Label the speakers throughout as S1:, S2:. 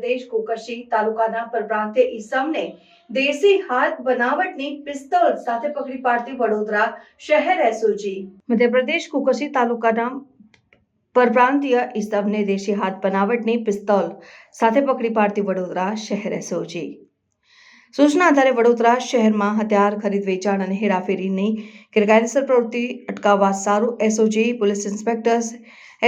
S1: મધ્યપ્રદેશ કુકરશી તાલુકાના પરપ્રાંતીય ઈસમને દેશી હાથ બનાવટની પિસ્તોલ સાથે પકડી પાડતી વડોદરા શહેર એસઓજી। મધ્યપ્રદેશ કુકરશી તાલુકાના પરપ્રાંતીય ઈસમને દેશી હાથ બનાવટની પિસ્તોલ સાથે પકડી પાડતી વડોદરા શહેર એસઓજી। સૂચના આધારે વડોદરા શહેરમાં હથિયાર ખરીદ વેચાણ અને હેરાફેરીની ગેરકાયદેસર પ્રવૃત્તિ અટકાવવા સારું એસઓજી પોલીસ ઇન્સ્પેક્ટર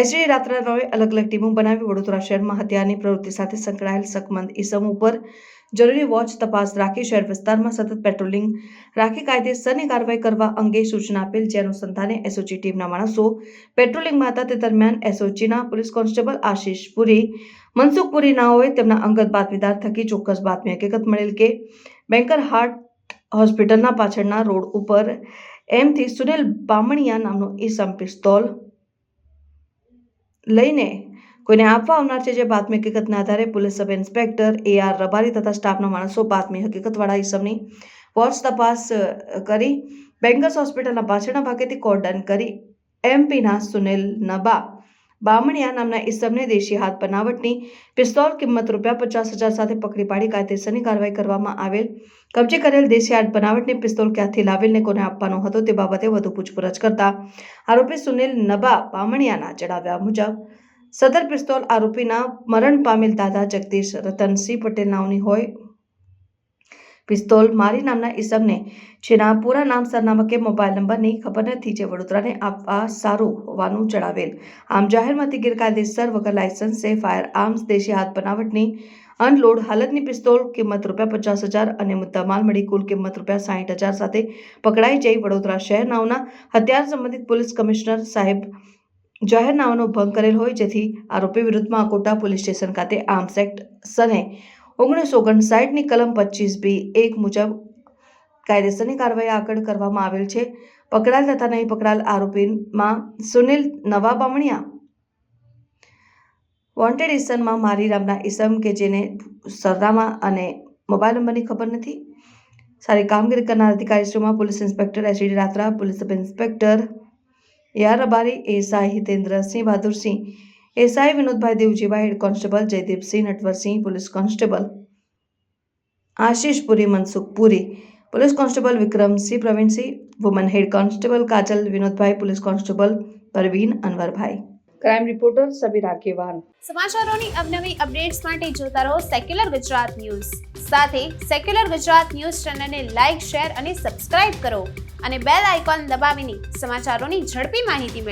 S1: એસડી રાત્રારોએ અલગ અલગ ટીમો બનાવી વડોદરા શહેરમાં હથિયારની પ્રવૃત્તિ સાથે સંકળાયેલ શકમંદ ઈસમ ઉપર જરૂરી વોચ તપાસ રાખી શહેર વિસ્તારમાં સતત પેટ્રોલિંગ રાખી કાયદેસરની કાર્યવાહી કરવા અંગે સૂચના આપેલ, જે અનુસંધાને એસઓજી ટીમના માણસો પેટ્રોલિંગમાં હતા। તે દરમિયાન એસઓજીના પોલીસ કોન્સ્ટેબલ આશીષ પુરી, મનસુખ પુરી નાઓએ તેમના અંગત બાતમીદાર થકી ચોક્કસ બાતમી હકીકત મળેલ કે બેંકર હાર્ટ હોસ્પિટલના પાછળના રોડ ઉપર એમથી સુનિલ બામણિયા નામનો ઈસમ પિસ્તોલ લઈને કોઈને આપવા આવનાર છે, જે બાતમી હકીકતના આધારે police sub inspector AR Rabari તથા સ્ટાફના માણસો બાતમી હકીકતવાળા ઈસમની વોચ તપાસ કરી બેંકર્સ હોસ્પિટલના પાછળના ભાગેથી કોર્ડન કરી એમપીના સુનિલ નબા બામણિયા નામના ઈસમને દેશી હાથ બનાવટની પિસ્તોલ કિંમત ₹50,000 સાથે પકડી પાડી કાયદેસરની કાર્યવાહી કરવામાં આવેલ। કબજે કરેલ દેશી હાથ બનાવટની પિસ્તોલ ક્યાંથી લાવેલ ને કોને આપવાનો હતો તે બાબતે વધુ પૂછપરછ કરતા આરોપી સુનિલ નબા બામણિયાના જણાવ્યા મુજબ સદર પિસ્તોલ આરોપીના મરણ પામેલ દાદા જગદીશ રતનસિંહ પટેલ નામની હોય। પિસ્તોલ મારી નામના ઈસમને જેના પૂરા નામ સરનામા કે મોબાઈલ નંબરની ખબર નથી, જે વડોદરાને આપવા સારું હોવાનું જણાવેલ। આમ જાહેરમાંથી ગેરકાયદેસર વગર લાયસન્સે ફાયર આર્મ્સ દેશી હાથ બનાવટની અનલોડ હાલતની પિસ્તોલ કિંમત ₹50,000 અને મુદ્દામાલ મળી કુલ કિંમત ₹60,000 સાથે પકડાઈ જઈ વડોદરા શહેર નાઓના હથિયાર સંબંધિત પોલીસ કમિશનર સાહેબ જાહેરનામાનો ભંગ કરેલ હોય, જેથી આરોપી વિરુદ્ધમાં અકોટા પોલીસ સ્ટેશન ખાતે આર્મ્સ એક્ટ સને 1959ની કલમ 25(b)(1) મુજબ કાયદેસરની કાર્યવાહી આગળ કરવામાં આવેલ છે। પકડાયેલ તથા નહીં પકડાયેલ આરોપીમાં સુનિલ નવા બામણિયા વોન્ટેડ ઈસમમાં મારી નામના ઈસમ કે જેને સરનામા અને મોબાઈલ નંબરની ખબર નથી। સારી કામગીરી કરનાર અધિકારીશ્રીમાં police inspector SD Ratra, police sub inspector AR Rabari, ASI Hitendrasinh Bahadursinh, SI Vinodbhai Devjibhai, head constable Jaydeepsinh Natwarsinh, police constable Ashish Puri, Mansukh Puri, police constable Vikramsinh Pravinsinh, woman head constable Kajal Vinodbhai, police constable Parveen Anwarbhai, crime reporter Sabira Kevan.
S2: સમાચારોની અવનવી અપડેટ્સ માટે જોતા રહો સેક્યુલર ગુજરાત ન્યૂઝ। સાથે સેક્યુલર ગુજરાત ન્યૂઝ ચેનલને લાઇક, શેર અને સબસ્ક્રાઇબ કરો અને બેલ આઇકોન દબાવીને સમાચારોની ઝડપી માહિતી મેળવો।